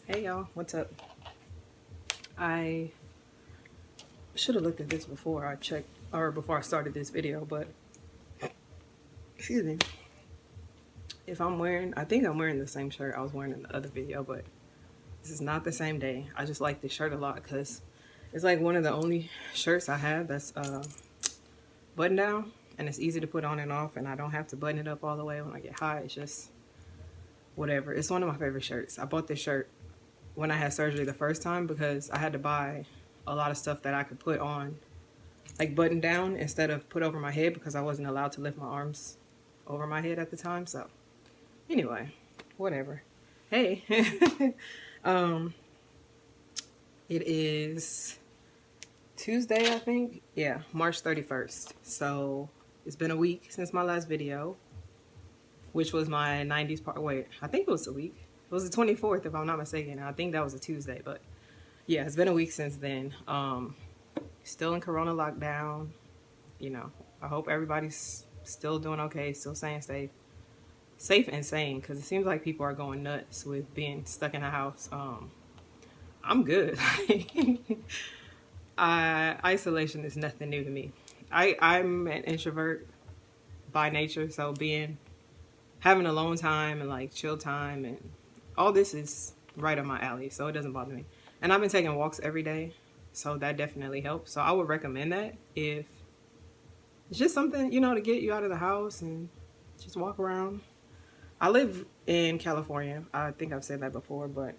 Hey y'all, what's up? I should have looked at this before I checked or before I started this video, but excuse me. If I'm wearing, I think I'm wearing the same shirt I was wearing in the other video, but this is not the same day. I just like this shirt a lot because it's like one of the only shirts I have that's button down, and it's easy to put on and off, and I don't have to button it up all the way when I get hot. It's just whatever. It's one of my favorite shirts. I bought this shirt when I had surgery the first time because I had to buy a lot of stuff that I could put on like button down instead of put over my head because I wasn't allowed to lift my arms over my head at the time. So anyway, whatever. Hey, um, it is Tuesday, I think. Yeah, March 31st. So it's been a week since my last video, which was my 90s part. Wait, I think it was a week. It was the 24th, if I'm not mistaken. I think that was a Tuesday, but yeah, it's been a week since then. Still in Corona lockdown. You know, I hope everybody's still doing okay, still staying safe and sane, because it seems like people are going nuts with being stuck in a house. I'm good. Isolation is nothing new to me. I'm an introvert by nature, so having alone time and like chill time and all this is right up my alley, so it doesn't bother me. And I've been taking walks every day, so that definitely helps. So I would recommend that if it's just something, to get you out of the house and just walk around. I live in California. I think I've said that before, but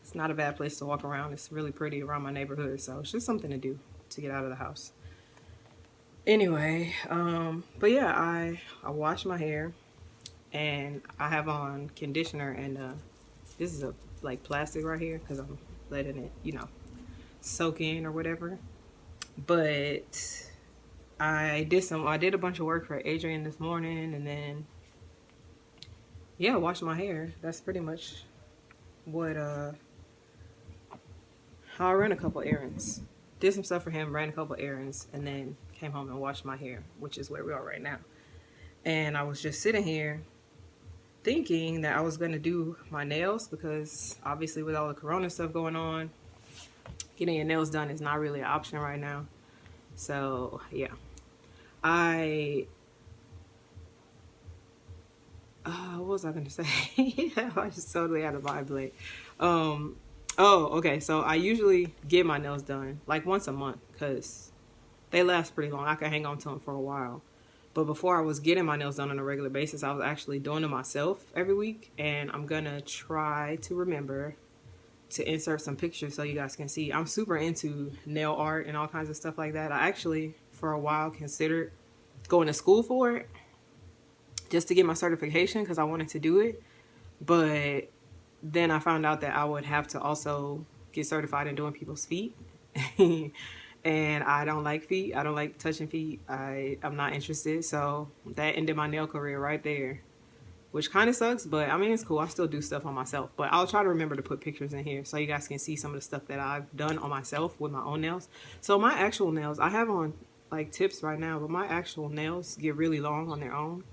it's not a bad place to walk around. It's really pretty around my neighborhood, so it's just something to do to get out of the house. Anyway, but yeah, I wash my hair and I have on conditioner, and this is a like plastic right here because I'm letting it, soak in or whatever. But I did a bunch of work for Adrian this morning, and then yeah, washed my hair. That's pretty much what how I ran a couple errands. Did some stuff for him, ran a couple errands, and then came home and washed my hair, which is where we are right now. And I was just sitting here thinking that I was gonna do my nails because obviously with all the corona stuff going on, getting your nails done is not really an option right now. So yeah, what was I gonna say? I just totally had a vibe blank. Okay. So I usually get my nails done like once a month because they last pretty long. I can hang on to them for a while. But before I was getting my nails done on a regular basis, I was actually doing them myself every week. And I'm gonna try to remember to insert some pictures so you guys can see. I'm super into nail art and all kinds of stuff like that. I actually, for a while, considered going to school for it just to get my certification because I wanted to do it. But then I found out that I would have to also get certified in doing people's feet. And I don't like feet. I don't like touching feet. I'm not interested. So that ended my nail career right there, which kind of sucks, but I mean, it's cool. I still do stuff on myself, but I'll try to remember to put pictures in here so you guys can see some of the stuff that I've done on myself with my own nails. So my actual nails, I have on like tips right now, but my actual nails get really long on their own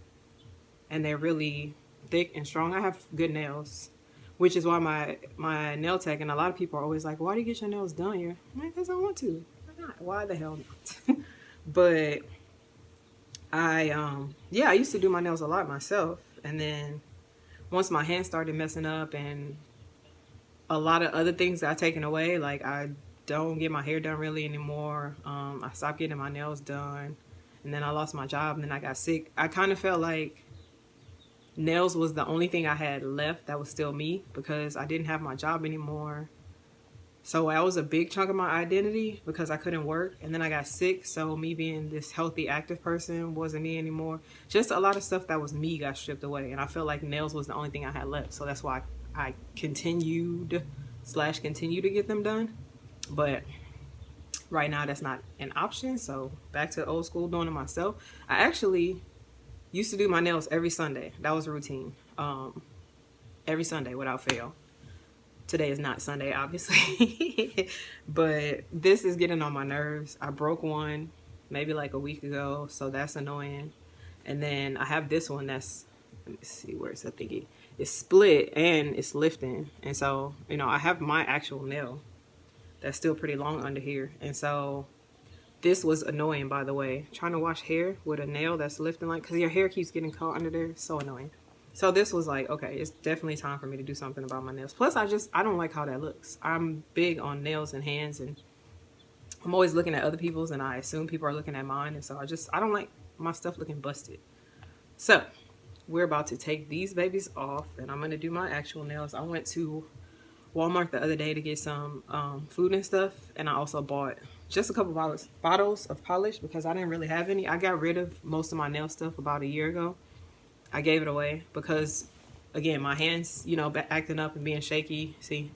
and they're really thick and strong. I have good nails, which is why my nail tech and a lot of people are always like, why do you get your nails done here? Because I want to. Why not? Why the hell not? But I used to do my nails a lot myself, and then once my hands started messing up and a lot of other things got taken away, like I don't get my hair done really anymore. I stopped getting my nails done, and then I lost my job, and then I got sick. I kind of felt like nails was the only thing I had left that was still me because I didn't have my job anymore. So that was a big chunk of my identity because I couldn't work. And then I got sick. So me being this healthy, active person wasn't me anymore. Just a lot of stuff that was me got stripped away. And I felt like nails was the only thing I had left. So that's why I continue to get them done. But right now that's not an option. So back to old school, doing it myself. I actually used to do my nails every Sunday. That was a routine. Every Sunday without fail. Today is not Sunday, obviously, but this is getting on my nerves. I broke one maybe like a week ago, so that's annoying. And then I have this one that's, let me see, where's the thingy? it's split and it's lifting. And so, you know, I have my actual nail that's still pretty long under here. And so this was annoying, by the way. Trying to wash hair with a nail that's lifting, like, because your hair keeps getting caught under there. It's so annoying. So this was like, okay, it's definitely time for me to do something about my nails. Plus, I don't like how that looks. I'm big on nails and hands, and I'm always looking at other people's, and I assume people are looking at mine. And so I don't like my stuff looking busted. So we're about to take these babies off, and I'm going to do my actual nails. I went to Walmart the other day to get some food and stuff, and I also bought just a couple bottles of polish because I didn't really have any. I got rid of most of my nail stuff about a year ago. I gave it away because, again, my hands, you know, acting up and being shaky. See,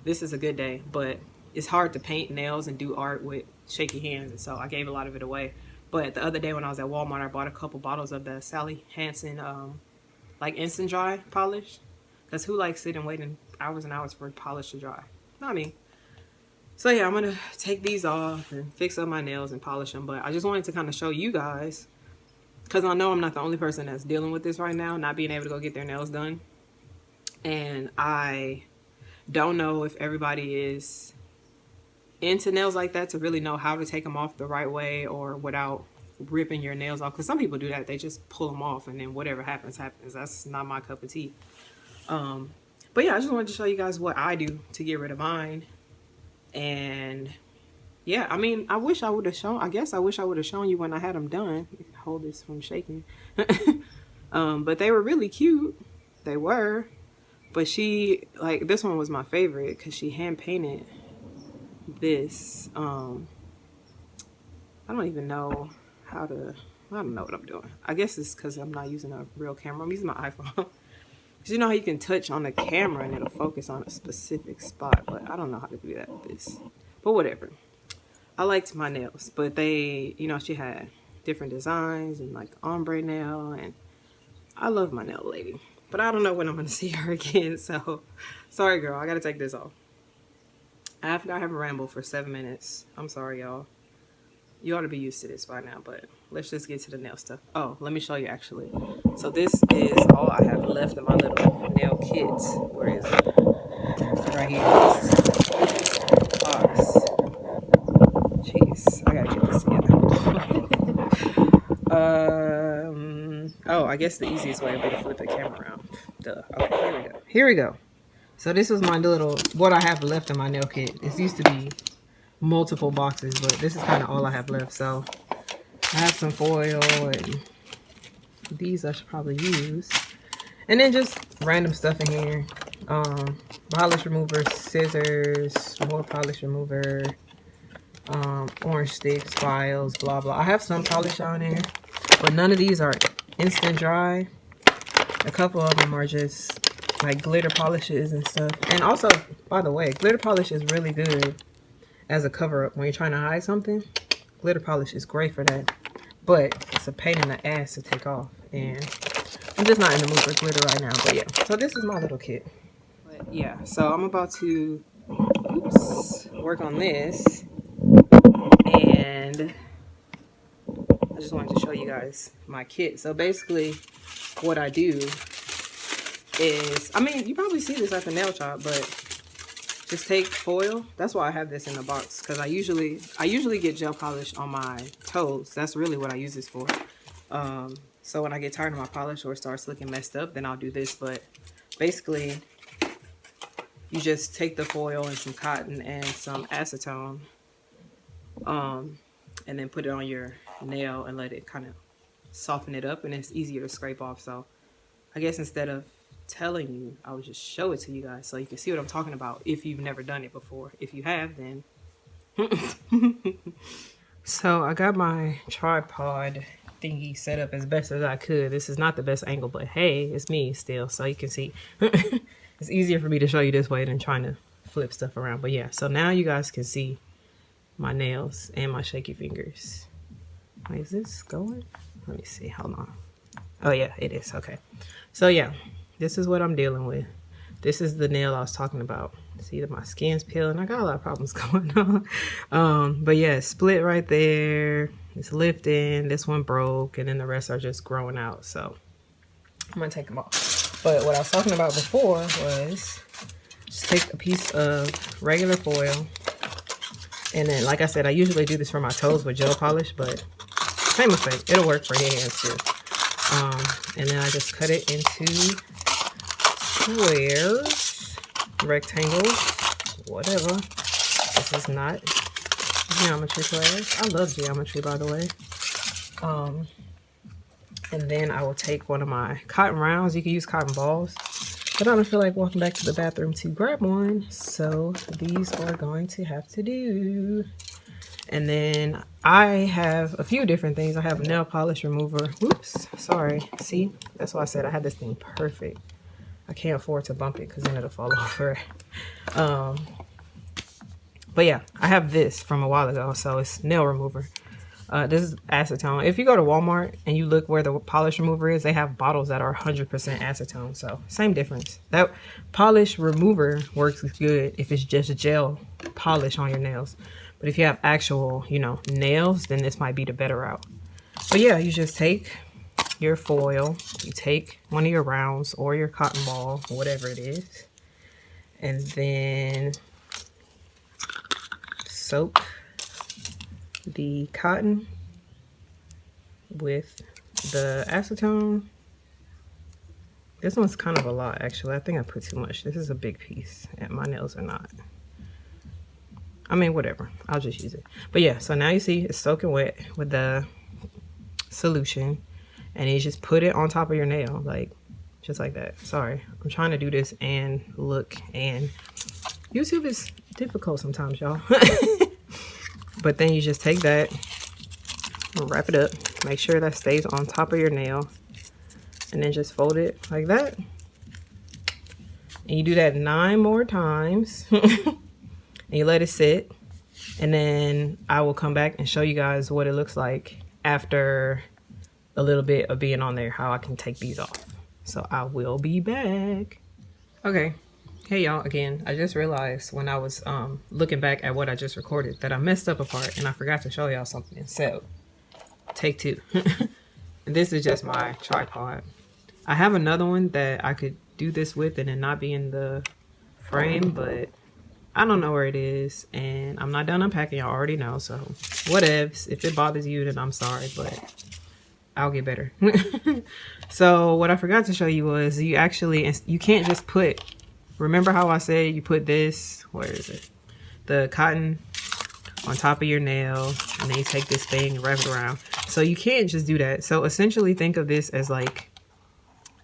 this is a good day, but it's hard to paint nails and do art with shaky hands, and so I gave a lot of it away. But the other day when I was at Walmart, I bought a couple bottles of the Sally Hansen like instant dry polish, because who likes sitting waiting hours and hours for polish to dry? Not me. So yeah, I'm gonna take these off and fix up my nails and polish them. But I just wanted to kind of show you guys, because I know I'm not the only person that's dealing with this right now, not being able to go get their nails done. And I don't know if everybody is into nails like that to really know how to take them off the right way or without ripping your nails off. Because some people do that. They just pull them off and then whatever happens, happens. That's not my cup of tea. But yeah, I just wanted to show you guys what I do to get rid of mine. And yeah, I mean, I wish I would have shown, I guess I wish I would have shown you when I had them done. Hold this from shaking. But they were really cute. They were. But she, like, this one was my favorite because she hand painted this. I don't even know how to, I don't know what I'm doing. I guess it's because I'm not using a real camera. I'm using my iPhone. Because you know how you can touch on the camera and it'll focus on a specific spot. But I don't know how to do that with this. But whatever. I liked my nails. But they, you know, she had different designs and like ombre nail. And I love my nail lady. But I don't know when I'm going to see her again. So, sorry girl. I got to take this off. I haven't rambled for 7 minutes. I'm sorry, y'all. You ought to be used to this by now, but let's just get to the nail stuff. Oh, let me show you actually. So this is all I have left in my little nail kit. Where is it? Right here. Box. Jeez, I gotta get this together. Oh, I guess the easiest way would be to flip the camera around. Duh. Okay, here we go. Here we go. So this was my little, what I have left in my nail kit. It used to be multiple boxes, but this is kind of all I have left. So I have some foil, and these I should probably use. And then just random stuff in here. Polish remover, scissors, more polish remover, orange sticks, files, blah, blah. I have some polish on there, but none of these are instant dry. A couple of them are just like glitter polishes and stuff. And also, by the way, glitter polish is really good as a cover-up when you're trying to hide something. Glitter polish is great for that, but it's a pain in the ass to take off, and I'm just not in the mood for glitter right now. But yeah, so this is my little kit. But yeah, so I'm about to work on this, and I just wanted to show you guys my kit. So basically what I do is, I mean, you probably see this at the nail shop, but just take foil. That's why I have this in the box, because I usually get gel polish on my toes. That's really what I use this for. So when I get tired of my polish or it starts looking messed up, then I'll do this. But basically, you just take the foil and some cotton and some acetone, and then put it on your nail and let it kind of soften it up, and it's easier to scrape off. So I guess instead of telling you, I would just show it to you guys so you can see what I'm talking about if you've never done it before. If you have, then so I got my tripod thingy set up as best as I could. This is not the best angle, but hey, it's me still, so you can see. It's easier for me to show you this way than trying to flip stuff around. But yeah, so now you guys can see my nails and my shaky fingers. Wait, is this going? Let me see. Hold on. Oh yeah, it is. Okay. So yeah, this is what I'm dealing with. This is the nail I was talking about. See that my skin's peeling. I got a lot of problems going on. But yeah, it's split right there. It's lifting. This one broke, and then the rest are just growing out. So I'm gonna take them off. But what I was talking about before was just take a piece of regular foil. And then, like I said, I usually do this for my toes with gel polish, but same effect. It'll work for your hands too. And then I just cut it into squares, rectangles, whatever. This is not geometry class. I love geometry, by the way. And then I will take one of my cotton rounds. You can use cotton balls, but I don't feel like walking back to the bathroom to grab one. So these are going to have to do. And then I have a few different things. I have a nail polish remover. Oops, sorry. See, that's why I said I had this thing perfect. I can't afford to bump it because then it'll fall over. But yeah, I have this from a while ago. So it's nail remover. This is acetone. If you go to Walmart and you look where the polish remover is, they have bottles that are 100% acetone. So same difference. That polish remover works good if it's just gel polish on your nails. But if you have actual, you know, nails, then this might be the better route. But yeah, you just take your foil, you take one of your rounds or your cotton ball, whatever it is, and then soak the cotton with the acetone. This one's kind of a lot, actually. I think I put too much. This is a big piece, and my nails are not. I mean, whatever. I'll just use it. But yeah, so now you see it's soaking wet with the solution, and you just put it on top of your nail, like just like that. Sorry, I'm trying to do this and look, and YouTube is difficult sometimes, y'all. But then you just take that, wrap it up, make sure that stays on top of your nail, and then just fold it like that. And you do that 9 more times. And you let it sit, and then I will come back and show you guys what it looks like after a little bit of being on there, how I can take these off. So I will be back. Okay, hey y'all, again, I just realized when I was looking back at what I just recorded that I messed up a part and I forgot to show y'all something. So take 2. This is just my tripod. I have another one that I could do this with and it not be in the frame, but I don't know where it is, and I'm not done unpacking. Y'all already know, so whatevs. If it bothers you, then I'm sorry, but I'll get better. So what I forgot to show you was you can't just put, remember how I said you put this, where is it? The cotton on top of your nail, and then you take this thing and wrap it around. So you can't just do that. So essentially think of this as like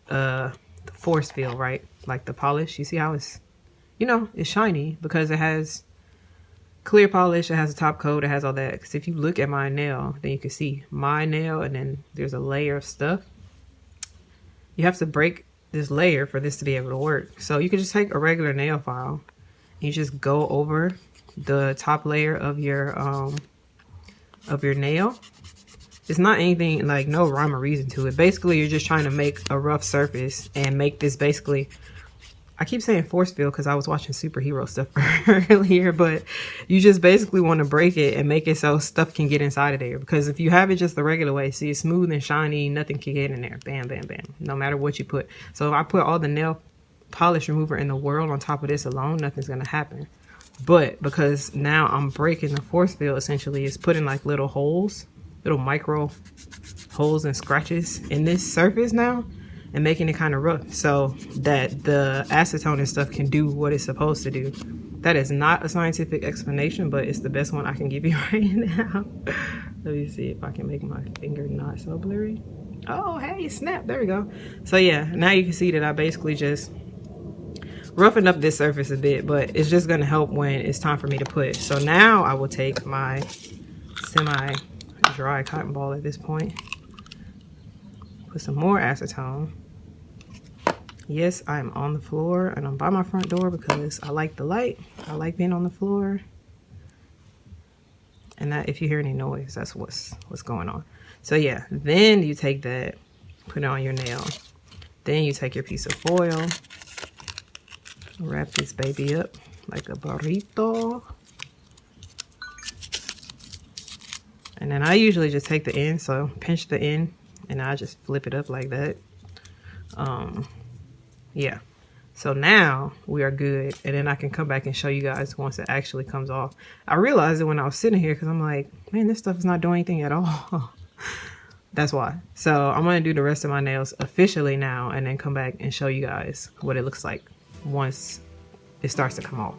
the force field, right? Like the polish. You see how it's, you know, it's shiny because it has clear polish, it has a top coat, it has all that. Because if you look at my nail, then you can see my nail, and then there's a layer of stuff. You have to break this layer for this to be able to work. So you can just take a regular nail file and you just go over the top layer of your nail. It's not anything like no rhyme or reason to it. Basically, you're just trying to make a rough surface and make this basically, I keep saying force field because I was watching superhero stuff earlier, but you just basically want to break it and make it so stuff can get inside of there. Because if you have it just the regular way, see, it's smooth and shiny, nothing can get in there. Bam, bam, bam. No matter what you put. So if I put all the nail polish remover in the world on top of this alone, nothing's going to happen. But because now I'm breaking the force field, essentially, it's putting like little holes, little micro holes and scratches in this surface now, and making it kind of rough so that the acetone and stuff can do what it's supposed to do. That is not a scientific explanation, but it's the best one I can give you right now. Let me see if I can make my finger not so blurry. Oh, hey, snap. There we go. So yeah, now you can see that I basically just roughened up this surface a bit, but it's just going to help when it's time for me to put. So now I will take my semi-dry cotton ball at this point. Put some more acetone. Yes, I'm on the floor and I'm by my front door because I like the light. I like being on the floor. And that, if you hear any noise, that's what's going on. So yeah, then you take that, put it on your nail. Then you take your piece of foil, wrap this baby up like a burrito. And then I usually just take the end, so pinch the end, and I just flip it up like that. yeah. So now we are good, and then I can come back and show you guys once it actually comes off. I realized it when I was sitting here because I'm like, man, this stuff is not doing anything at all. That's why. So I'm going to do the rest of my nails officially now and then come back and show you guys what it looks like once it starts to come off.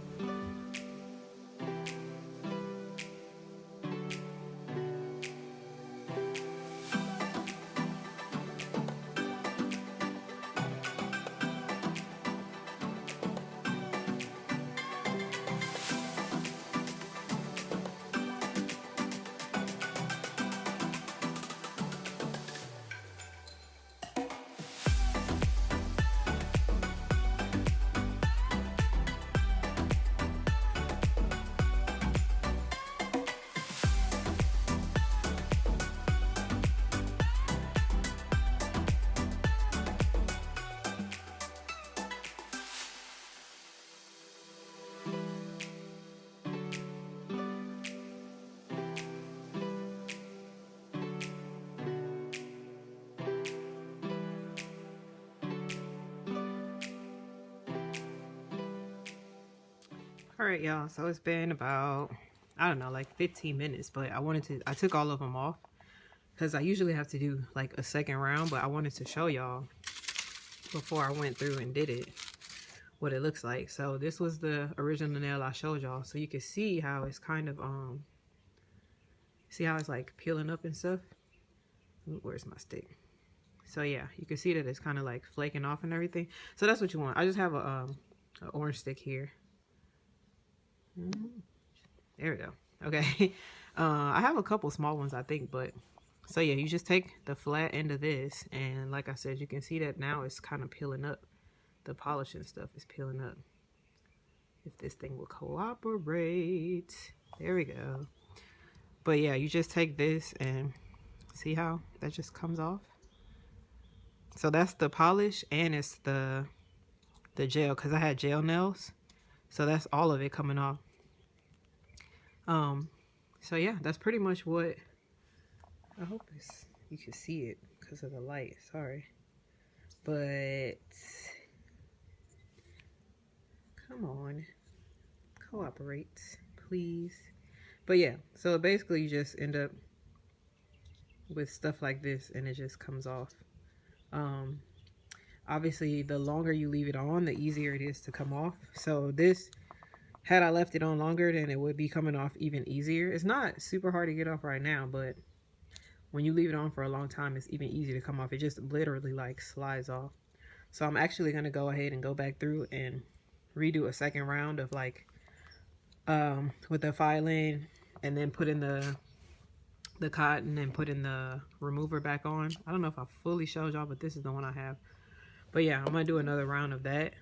All right, y'all. So it's been about, I don't know, like 15 minutes, but I took all of them off because I usually have to do like a second round, but I wanted to show y'all before I went through and did it what it looks like. So this was the original nail I showed y'all, so you can see how it's kind of see how it's like peeling up and stuff. Ooh, where's my stick? So yeah, you can see that it's kind of like flaking off and everything. So that's what you want. I just have a orange stick here. There we go. Okay. I have a couple small ones, I think, but so yeah, you just take the flat end of this, and like I said, you can see that now it's kind of peeling up. The polishing stuff is peeling up. If this thing will cooperate. There we go. But yeah, you just take this and see how that just comes off. So that's the polish, and it's the gel, because I had gel nails. So that's all of it coming off. So yeah, that's pretty much what, I hope you can see it because of the light, sorry. But come on, cooperate, please. But yeah, so basically you just end up with stuff like this and it just comes off. Obviously the longer you leave it on, the easier it is to come off. So this, had I left it on longer, then it would be coming off even easier. It's not super hard to get off right now, but when you leave it on for a long time, it's even easier to come off. It just literally like slides off. So I'm actually going to go ahead and go back through and redo a second round of like with the filing, and then put in the cotton and put in the remover back on. I don't know if I fully showed y'all, but this is the one I have. But yeah, I'm going to do another round of that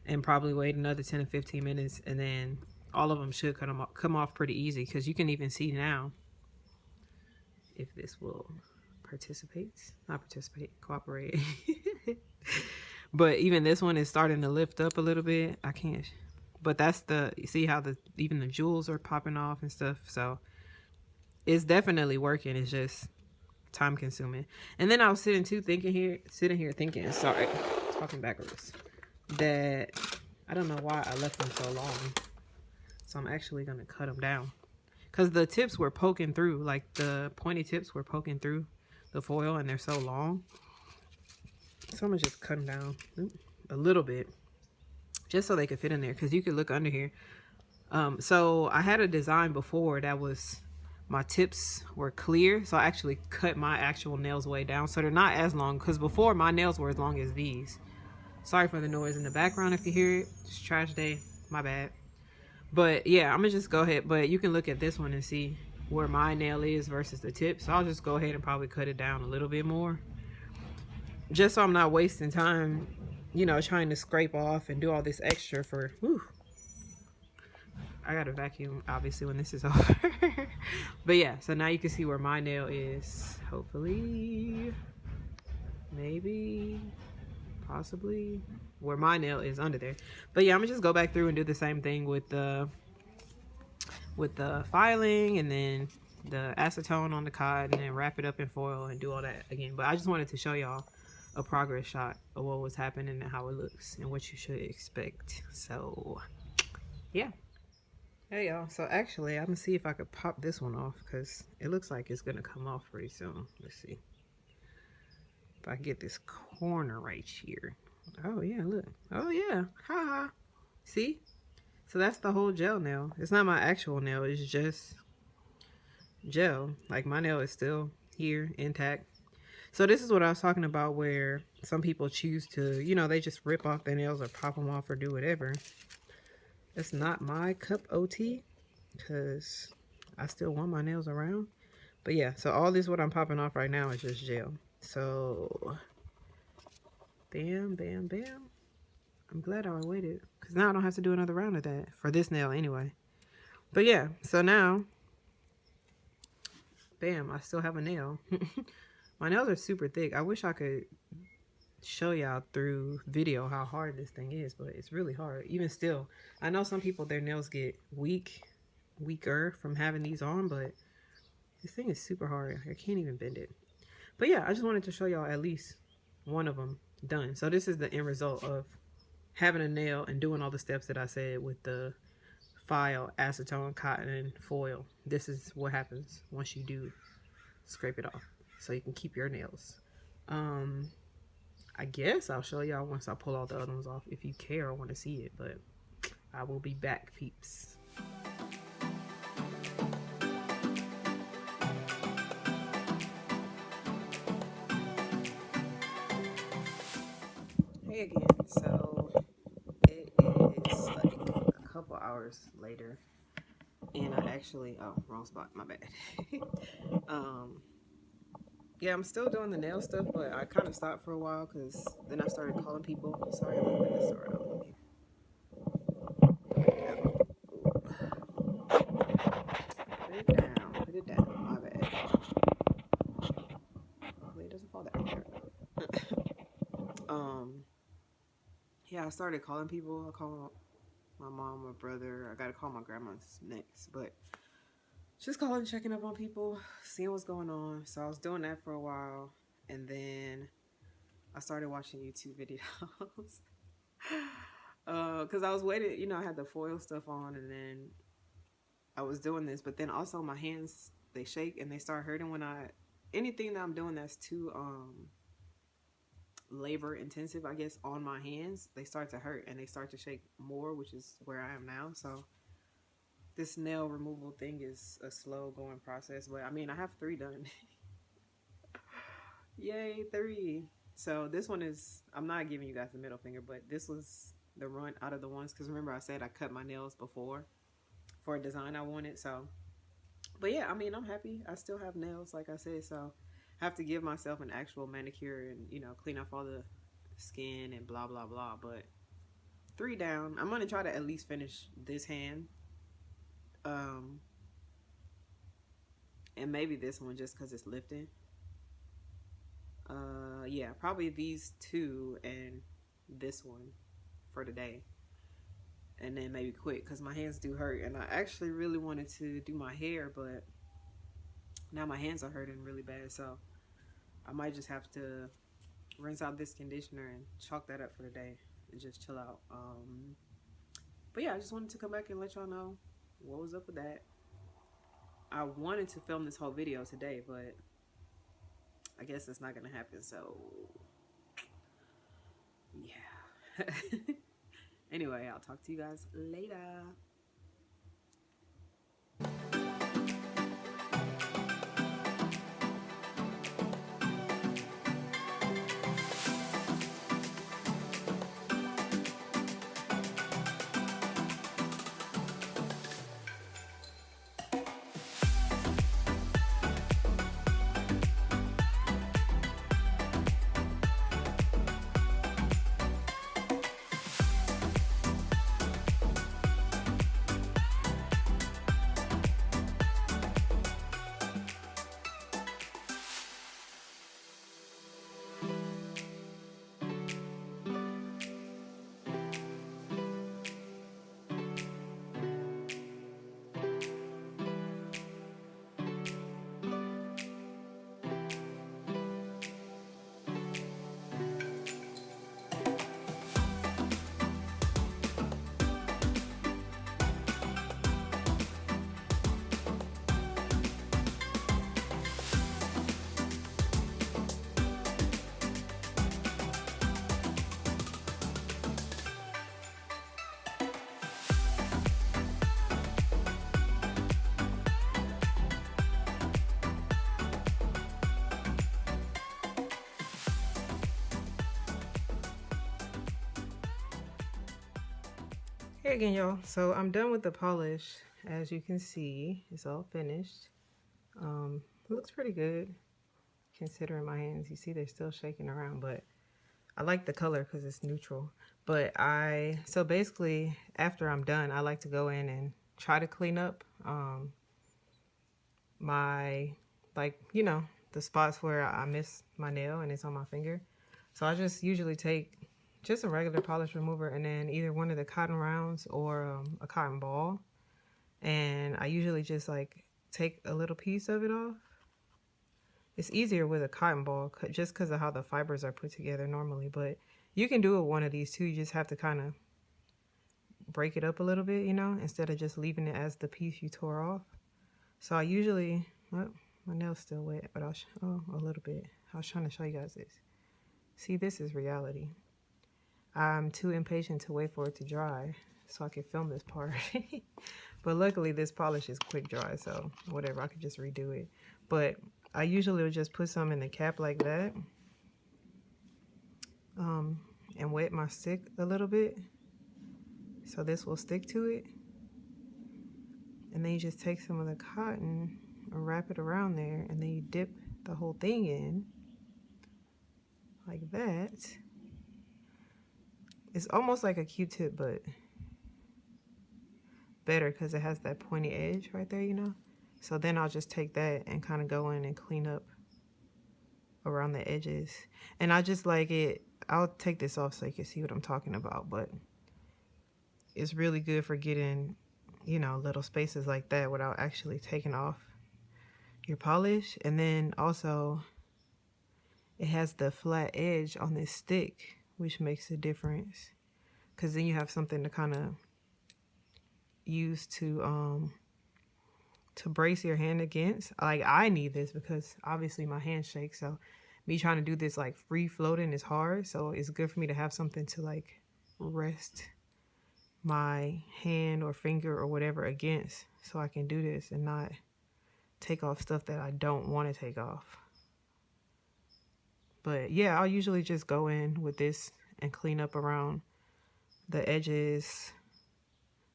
and probably wait another 10 to 15 minutes, and then all of them should come off pretty easy, because you can even see now if this will cooperate. But even this one is starting to lift up a little bit. I can't, but that's you see how even the jewels are popping off and stuff. So it's definitely working. It's just time consuming. And then I was sitting here thinking, sorry, talking backwards, that I don't know why I left them so long. So I'm actually going to cut them down, because the tips were poking through, like the pointy tips were poking through the foil, and they're so long. So I'm going to just cut them down a little bit just so they could fit in there, because you could look under here. So I had a design before that was, my tips were clear, so I actually cut my actual nails way down so they're not as long, because before my nails were as long as these. Sorry for the noise in the background if you hear it. It's trash day, my bad. But yeah, I'm gonna just go ahead, but you can look at this one and see where my nail is versus the tip. So I'll just go ahead and probably cut it down a little bit more, just so I'm not wasting time, you know, trying to scrape off and do all this extra for, whew. I gotta vacuum obviously when this is over. But yeah, so now you can see where my nail is, hopefully, maybe, possibly, where my nail is under there. But yeah, I'm gonna just go back through and do the same thing with the filing, and then the acetone on the cotton, and then wrap it up in foil and do all that again. But I just wanted to show y'all a progress shot of what was happening and how it looks and what you should expect. So yeah. Hey y'all, so actually I'm gonna see if I could pop this one off because it looks like it's gonna come off pretty soon. Let's see if I get this corner right here. Oh yeah, look. Oh yeah, haha. See? So that's the whole gel nail. It's not my actual nail, it's just gel. Like my nail is still here intact. So this is what I was talking about, where some people choose to, you know, they just rip off their nails or pop them off or do whatever. It's not my cup of tea because I still want my nails around. But yeah, so all this what I'm popping off right now is just gel. So bam, bam, bam. I'm glad I waited because now I don't have to do another round of that for this nail anyway. But yeah, so now, bam, I still have a nail. My nails are super thick. I wish I could show y'all through video how hard this thing is, but it's really hard. Even still, I know some people, their nails get weaker from having these on, but this thing is super hard. I can't even bend it. But yeah, I just wanted to show y'all at least one of them done. So this is the end result of having a nail and doing all the steps that I said with the file, acetone, cotton, and foil. This is what happens once you do scrape it off, so you can keep your nails. I guess I'll show y'all once I pull all the other ones off if you care or want to see it, but I will be back, peeps. Hey again. So it is like a couple hours later, and I actually, oh, wrong spot, my bad. Yeah, I'm still doing the nail stuff, but I kind of stopped for a while because then I started calling people. Sorry, I'm moving this around. Put it down, my bad. Hopefully it doesn't fall down there. Yeah, I started calling people. I called my mom, my brother. I gotta call my grandma next, but just calling, checking up on people, seeing what's going on. So I was doing that for a while, and then I started watching YouTube videos. Because I was waiting, you know, I had the foil stuff on, and then I was doing this, but then also my hands, they shake and they start hurting when anything that I'm doing that's too labor intensive, I guess, on my hands, they start to hurt and they start to shake more, which is where I am now. So this nail removal thing is a slow going process, but I mean, I have 3 done. Yay, 3. So this one is, I'm not giving you guys the middle finger, but this was the run out of the ones, because remember I said I cut my nails before for a design I wanted. So, but yeah, I mean, I'm happy. I still have nails, like I said, so I have to give myself an actual manicure and, you know, clean off all the skin and blah, blah, blah. But 3 down. I'm going to try to at least finish this hand. And maybe this one just because it's lifting. Yeah, probably these 2 and this one for today. And then maybe quit because my hands do hurt. And I actually really wanted to do my hair, but now my hands are hurting really bad. So I might just have to rinse out this conditioner and chalk that up for the day and just chill out. But yeah, I just wanted to come back and let y'all know what was up with that. I wanted to film this whole video today, but I guess it's not gonna happen, so yeah. Anyway, I'll talk to you guys later. Here again, y'all. So I'm done with the polish. As you can see, it's all finished. Looks pretty good considering my hands. You see they're still shaking around, but I like the color because it's neutral. But so basically after I'm done, I like to go in and try to clean up my, like, you know, the spots where I miss my nail and it's on my finger. So I just usually take just a regular polish remover and then either one of the cotton rounds or a cotton ball. And I usually just like take a little piece of it off. It's easier with a cotton ball just because of how the fibers are put together normally. But you can do it with one of these too. You just have to kind of break it up a little bit, you know, instead of just leaving it as the piece you tore off. So I usually, well, my nail's still wet, but oh, a little bit. I was trying to show you guys this. See, this is reality. I'm too impatient to wait for it to dry so I can film this part. But luckily this polish is quick dry, so whatever, I could just redo it. But I usually would just put some in the cap like that. And wet my stick a little bit so this will stick to it. And then you just take some of the cotton and wrap it around there, and then you dip the whole thing in like that. It's almost like a Q-tip, but better because it has that pointy edge right there, you know. So then I'll just take that and kind of go in and clean up around the edges. And I just like it. I'll take this off so you can see what I'm talking about, but it's really good for getting, you know, little spaces like that without actually taking off your polish. And then also it has the flat edge on this stick, which makes a difference because then you have something to kind of use to brace your hand against. Like, I need this because obviously my hand shakes, so me trying to do this like free floating is hard. So it's good for me to have something to like rest my hand or finger or whatever against, so I can do this and not take off stuff that I don't want to take off. But yeah, I'll usually just go in with this and clean up around the edges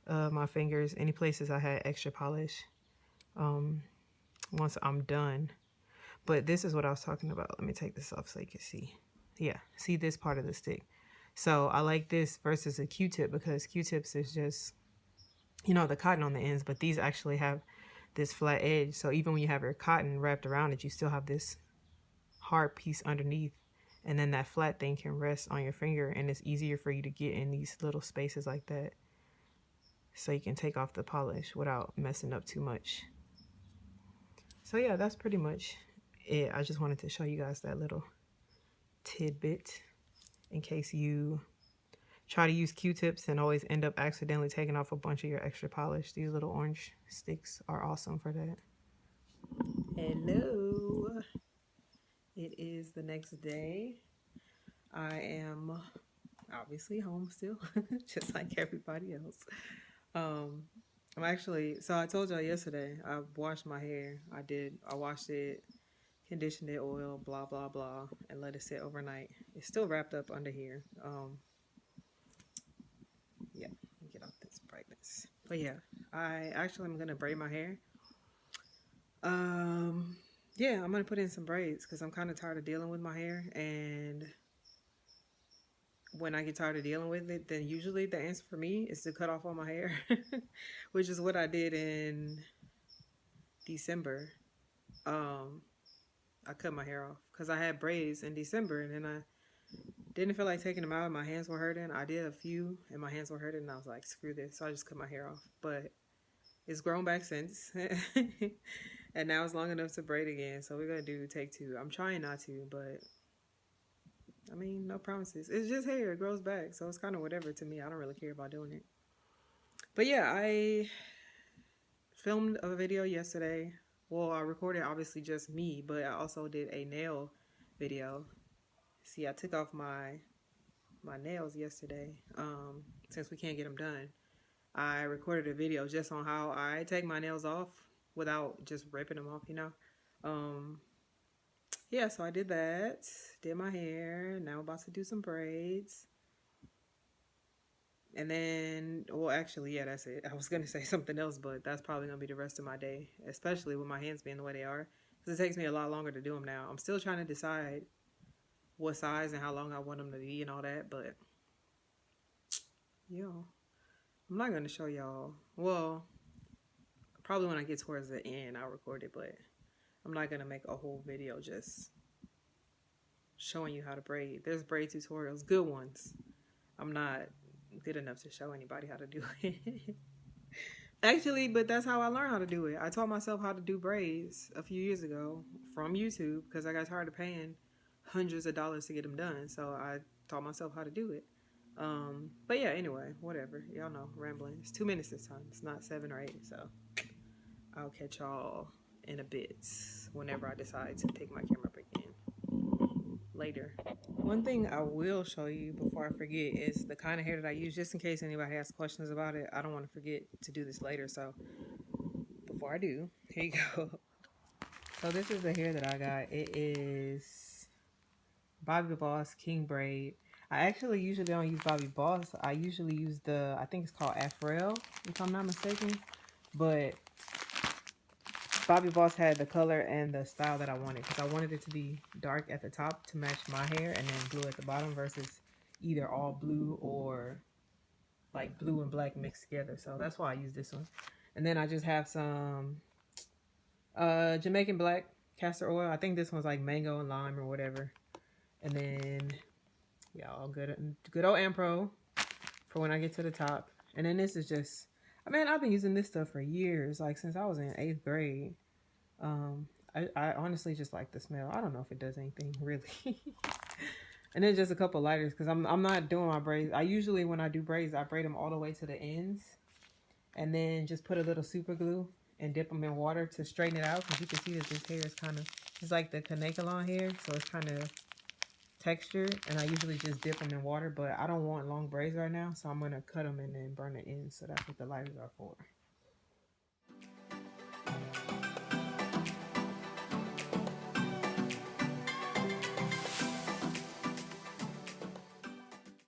of my fingers, any places I had extra polish, once I'm done. But this is what I was talking about. Let me take this off so you can see. Yeah, see this part of the stick. So I like this versus a Q-tip because Q-tips is just, you know, the cotton on the ends, but these actually have this flat edge. So even when you have your cotton wrapped around it, you still have this hard piece underneath. And then that flat thing can rest on your finger, and it's easier for you to get in these little spaces like that. So you can take off the polish without messing up too much. So yeah, that's pretty much it. I just wanted to show you guys that little tidbit in case you try to use Q-tips and always end up accidentally taking off a bunch of your extra polish. These little orange sticks are awesome for that. Hello. It is the next day. I am obviously home still, just like everybody else. I'm actually, so I told y'all yesterday, I washed my hair. I washed it, conditioned it, oil, blah, blah, blah, and let it sit overnight. It's still wrapped up under here. Yeah, let me get off this brightness. But yeah, I actually am gonna braid my hair. Yeah, I'm gonna put in some braids because I'm kind of tired of dealing with my hair, and when I get tired of dealing with it, then usually the answer for me is to cut off all my hair, which is what I did in December. I cut my hair off because I had braids in December, and then I didn't feel like taking them out. My hands were hurting. I did a few, and my hands were hurting, and I was like, screw this. So I just cut my hair off. But it's grown back since, and now it's long enough to braid again. So we're gonna do take two. I'm trying not to, but I mean, no promises. It's just hair. It grows back, so it's kind of whatever to me. I don't really care about doing it. But yeah, I filmed a video yesterday. Well, I recorded obviously just me, but I also did a nail video. See, I took off my nails yesterday, since we can't get them done. I recorded a video just on how I take my nails off without just ripping them off, you know. Yeah, so I did that, did my hair. Now I'm about to do some braids. And then, well, actually, yeah, that's it. I was going to say something else, but that's probably going to be the rest of my day, especially with my hands being the way they are. Because it takes me a lot longer to do them now. I'm still trying to decide what size and how long I want them to be and all that, but, yeah. I'm not going to show y'all. Well, probably when I get towards the end, I'll record it, but I'm not going to make a whole video just showing you how to braid. There's braid tutorials, good ones. I'm not good enough to show anybody how to do it. Actually, but that's how I learned how to do it. I taught myself how to do braids a few years ago from YouTube because I got tired of paying hundreds of dollars to get them done. So I taught myself how to do it. But yeah, anyway, whatever. Y'all know, rambling. It's 2 minutes this time. It's not 7 or 8. So I'll catch y'all in a bit whenever I decide to pick my camera up again later. One thing I will show you before I forget is the kind of hair that I use, just in case anybody has questions about it. I don't want to forget to do this later, so before I do, here you go. So this is the hair that I got. It is Bobbi Boss King Braid. I actually usually don't use Bobbi Boss. I usually use I think it's called Afrel, if I'm not mistaken. But Bobbi Boss had the color and the style that I wanted because I wanted it to be dark at the top to match my hair and then blue at the bottom versus either all blue or like blue and black mixed together. So that's why I use this one. And then I just have some Jamaican black castor oil. I think this one's like mango and lime or whatever. And then y'all good old Ampro for when I get to the top. And then this is just, I mean, I've been using this stuff for years, like since I was in 8th grade. I honestly just like the smell. I don't know if it does anything really. And then just a couple lighters because I'm not doing my braids. I usually, when I do braids, I braid them all the way to the ends and then just put a little super glue and dip them in water to straighten it out because you can see that this hair is kind of, it's like the Kanekalon hair, so it's kind of textured, and I usually just dip them in water, but I don't want long braids right now, so I'm going to cut them and then burn the ends, so that's what the lighters are for.